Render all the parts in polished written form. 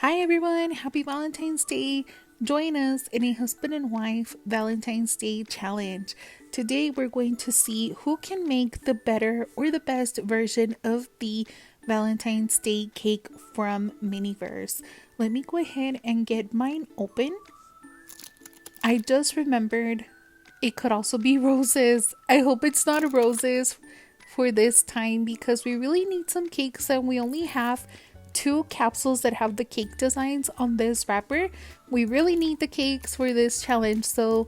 Hi everyone, happy Valentine's Day. Join us in a husband and wife Valentine's Day challenge. Today we're going to see who can make the better or the best version of the Valentine's Day cake from Miniverse. Let me go ahead and get mine open. I just remembered it could also be roses. I hope it's not roses for this time because we really need some cakes and we only have two capsules that have the cake designs on this wrapper. We really need the cakes for this challenge. So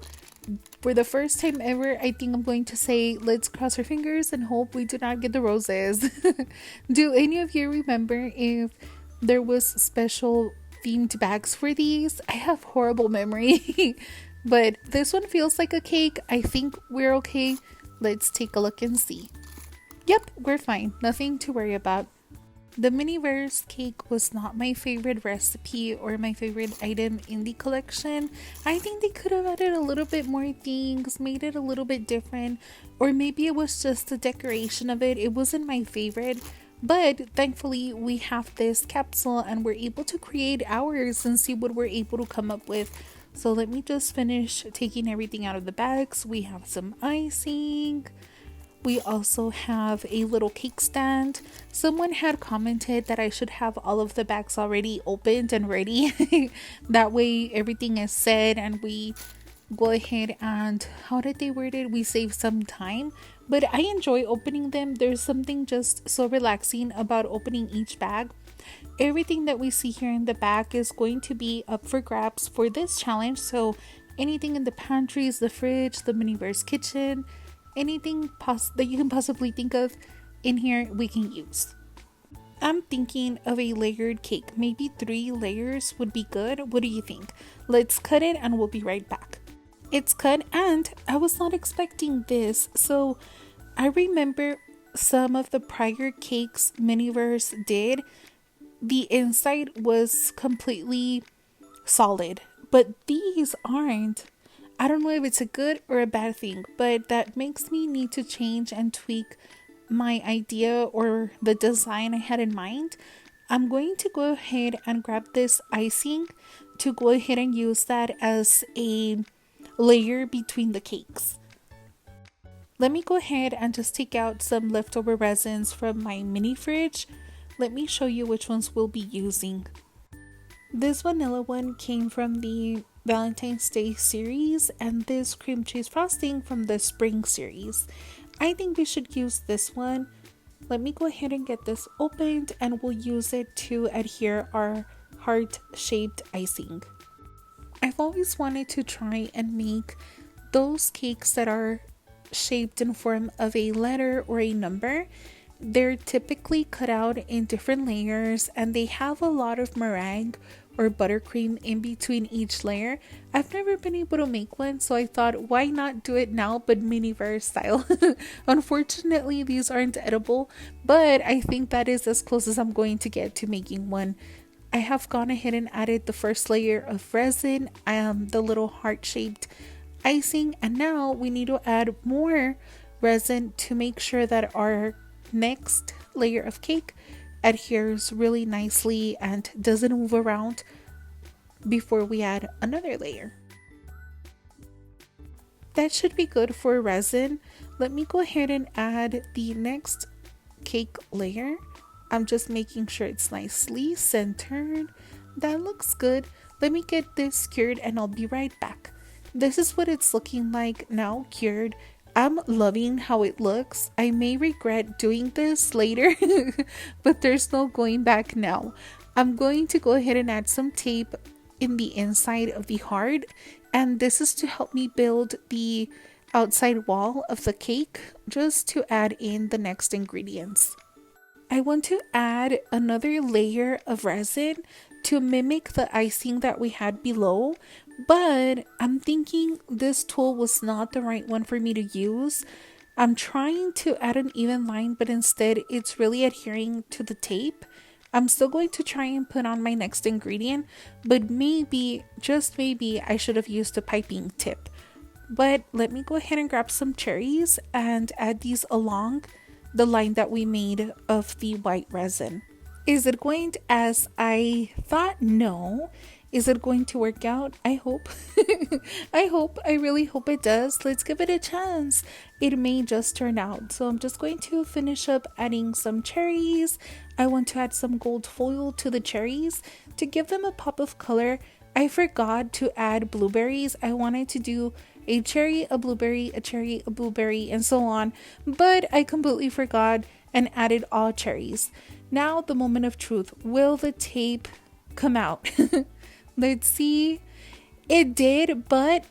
for the first time ever, I think I'm going to say let's cross our fingers and hope we do not get the roses. Do any of you remember if there was special themed bags for these? I have horrible memory. But this one feels like a cake. I think we're okay. Let's take a look and see. Yep, we're fine. Nothing to worry about. The Miniverse cake was not my favorite recipe or my favorite item in the collection. I think they could have added a little bit more things, made it a little bit different, or maybe it was just the decoration of it. It wasn't my favorite. But thankfully, we have this capsule and we're able to create ours and see what we're able to come up with. So let me just finish taking everything out of the bags. We have some icing. We also have a little cake stand. Someone had commented that I should have all of the bags already opened and ready. That way everything is set and we go ahead and, how did they word it? We save some time. But I enjoy opening them. There's something just so relaxing about opening each bag. Everything that we see here in the back is going to be up for grabs for this challenge. So anything in the pantries, the fridge, the Miniverse kitchen, anything that you can possibly think of in here we can use. I'm thinking of a layered cake. Maybe 3 layers would be good. What do you think? Let's cut it and we'll be right back. It's cut and I was not expecting this. So I remember some of the prior cakes Miniverse did. The inside was completely solid, but these aren't. I don't know if it's a good or a bad thing, but that makes me need to change and tweak my idea or the design I had in mind. I'm going to go ahead and grab this icing to go ahead and use that as a layer between the cakes. Let me go ahead and just take out some leftover resins from my mini fridge. Let me show you which ones we'll be using. This vanilla one came from the Valentine's Day series and this cream cheese frosting from the spring series. I think we should use this one. Let me go ahead and get this opened and we'll use it to adhere our heart-shaped icing. I've always wanted to try and make those cakes that are shaped in form of a letter or a number. They're typically cut out in different layers and they have a lot of meringue or buttercream in between each layer. I've never been able to make one, so I thought, why not do it now but Miniverse style? Unfortunately, these aren't edible, but I think that is as close as I'm going to get to making one. I have gone ahead and added the first layer of resin, the little heart-shaped icing, and now we need to add more resin to make sure that our next layer of cake adheres really nicely and doesn't move around before we add another layer. That should be good for resin. Let me go ahead and add the next cake layer. I'm just making sure it's nicely centered. That looks good. Let me get this cured and I'll be right back. This is what it's looking like now cured. I'm loving how it looks. I may regret doing this later, but there's no going back now. I'm going to go ahead and add some tape in the inside of the heart, and this is to help me build the outside wall of the cake, just to add in the next ingredients. I want to add another layer of resin to mimic the icing that we had below, but I'm thinking this tool was not the right one for me to use. I'm trying to add an even line, but instead it's really adhering to the tape. I'm still going to try and put on my next ingredient, but maybe, just maybe, I should have used a piping tip. But let me go ahead and grab some cherries and add these along the line that we made of the white resin. Is it going as I thought? No. Is it going to work out? I hope. I hope. I really hope it does. Let's give it a chance. It may just turn out. So I'm just going to finish up adding some cherries. I want to add some gold foil to the cherries to give them a pop of color. I forgot to add blueberries. I wanted to do a cherry, a blueberry, a cherry, a blueberry, and so on. But I completely forgot and added all cherries. Now the moment of truth. Will the tape come out? Let's see. It did, but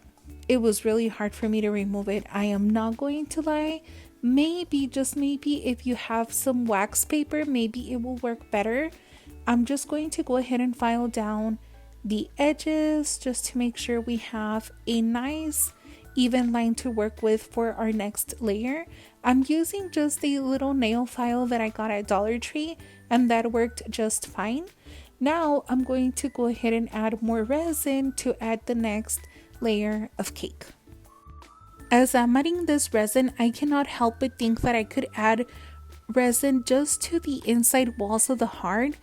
it was really hard for me to remove it. I am not going to lie. Maybe, just maybe, if you have some wax paper, maybe it will work better. I'm just going to go ahead and file down the edges just to make sure we have a nice even line to work with for our next layer. I'm using just a little nail file that I got at Dollar Tree, and that worked just fine. Now I'm going to go ahead and add more resin to add the next layer of cake. As I'm adding this resin, I cannot help but think that I could add resin just to the inside walls of the heart,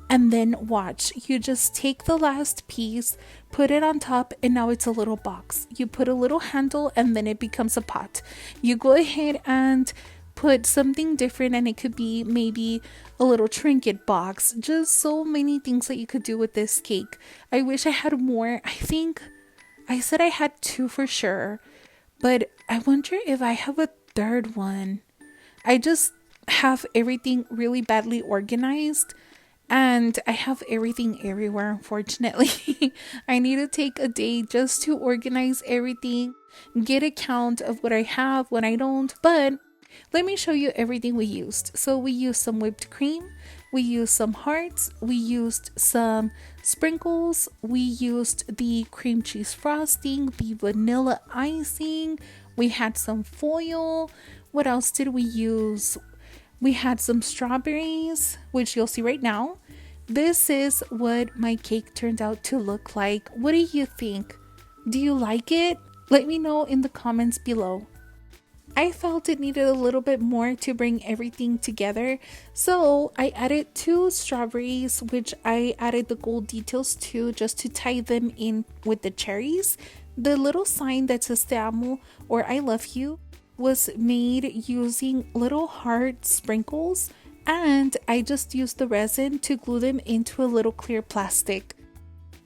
and then watch. You just take the last piece, put it on top, and now it's a little box. You put a little handle and then it becomes a pot. You go ahead and put something different, and it could be maybe a little trinket box. Just so many things that you could do with this cake. I wish I had more. I think I said I had two for sure, but I wonder if I have a third one. I just have everything really badly organized, and I have everything everywhere, unfortunately. I need to take a day just to organize everything, get a count of what I have, what I don't. But let me show you everything we used. So we used some whipped cream, we used some hearts, we used some sprinkles, we used the cream cheese frosting, the vanilla icing, we had some foil. What else did we use? We had some strawberries, which you'll see right now. This is what my cake turned out to look like. What do you think? Do you like it? Let me know in the comments below. I felt it needed a little bit more to bring everything together, so I added 2 strawberries, which I added the gold details to just to tie them in with the cherries. The little sign that says Te amo or I love you was made using little heart sprinkles, and I just used the resin to glue them into a little clear plastic.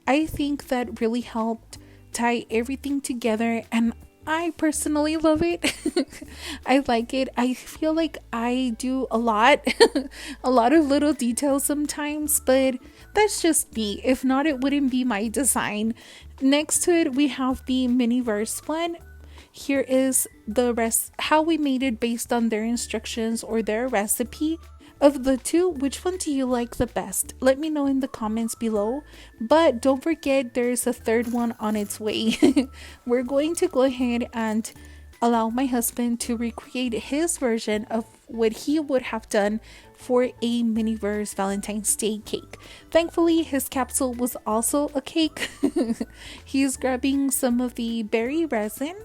I think that really helped tie everything together, and I personally love it. I like it. I feel like I do a lot, a lot of little details sometimes, but that's just me. If not, it wouldn't be my design. Next to it, we have the mini verse one. Here is the rest, how we made it based on their instructions or their recipe. Of the two, which one do you like the best? Let me know in the comments below. But don't forget, there's a third one on its way. We're going to go ahead and allow my husband to recreate his version of what he would have done for a Miniverse Valentine's Day cake. Thankfully, his capsule was also a cake. He's grabbing some of the berry resin,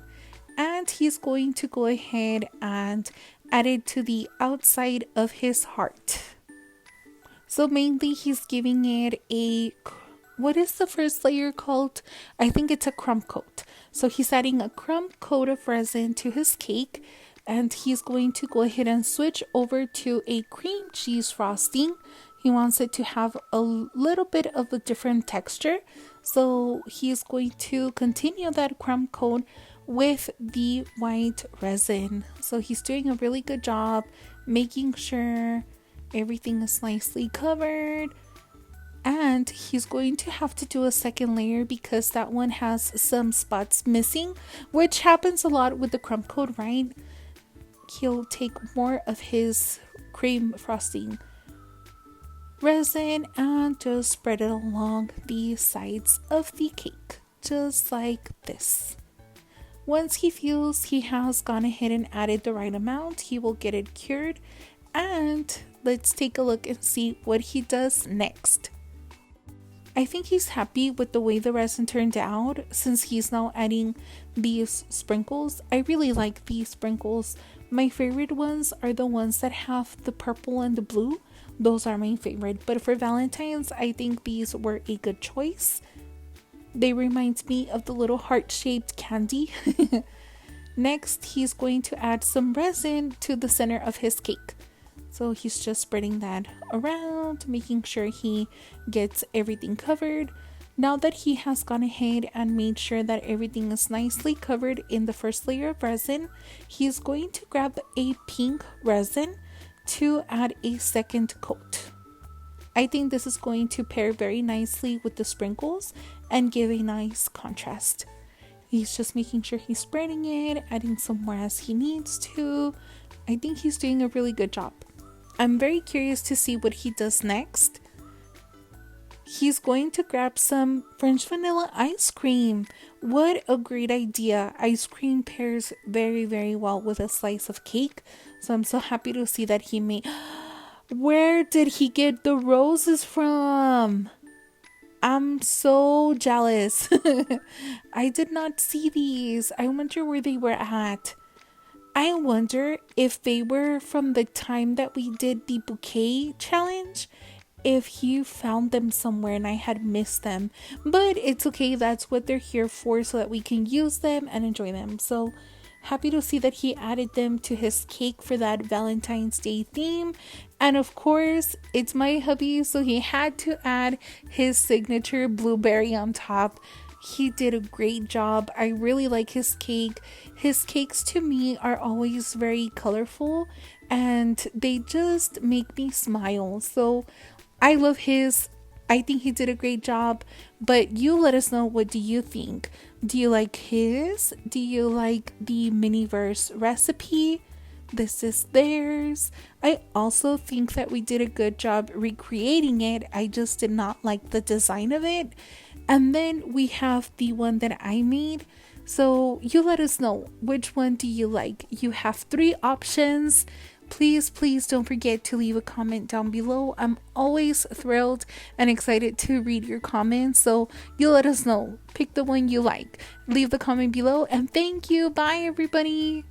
and he's going to go ahead and add it to the outside of his heart. So mainly he's giving it a, what is the first layer called? I think it's a crumb coat. So he's adding a crumb coat of resin to his cake, and he's going to go ahead and switch over to a cream cheese frosting. He wants it to have a little bit of a different texture. So he's going to continue that crumb coat with the white resin. So he's doing a really good job making sure everything is nicely covered, and he's going to have to do a second layer because that one has some spots missing, which happens a lot with the crumb coat, right? He'll take more of his cream frosting resin and just spread it along the sides of the cake, just like this. Once he feels he has gone ahead and added the right amount, he will get it cured, and let's take a look and see what he does next. I think he's happy with the way the resin turned out since he's now adding these sprinkles. I really like these sprinkles My favorite ones are the ones that have the purple and the blue. Those are my favorite. But for Valentine's, I think these were a good choice. They remind me of the little heart-shaped candy. Next, he's going to add some resin to the center of his cake. So he's just spreading that around, making sure he gets everything covered. Now that he has gone ahead and made sure that everything is nicely covered in the first layer of resin, he's going to grab a pink resin to add a second coat. I think this is going to pair very nicely with the sprinkles and give a nice contrast. He's just making sure he's spreading it, adding some more as he needs to. I think he's doing a really good job. I'm very curious to see what he does next. He's going to grab some French vanilla ice cream. What a great idea. Ice cream pairs very, very well with a slice of cake. So I'm so happy to see that he made... Where did he get the roses from? I'm so jealous. I did not see these. I wonder where they were at. I wonder if they were from the time that we did the bouquet challenge. If you found them somewhere and I had missed them. But it's okay. That's what they're here for, so that we can use them and enjoy them. So happy to see that he added them to his cake for that Valentine's Day theme. And of course, it's my hubby, so he had to add his signature blueberry on top. He did a great job. I really like his cake. His cakes to me are always very colorful and they just make me smile. So I love his. I think he did a great job, but you let us know, what do you think? Do you like his? Do you like the Miniverse recipe? This is theirs. I also think that we did a good job recreating it. I just did not like the design of it. And then we have the one that I made. So you let us know, which one do you like? You have 3 options. Please don't forget to leave a comment down below. I'm always thrilled and excited to read your comments. So you let us know. Pick the one you like. Leave the comment below and thank you. Bye everybody.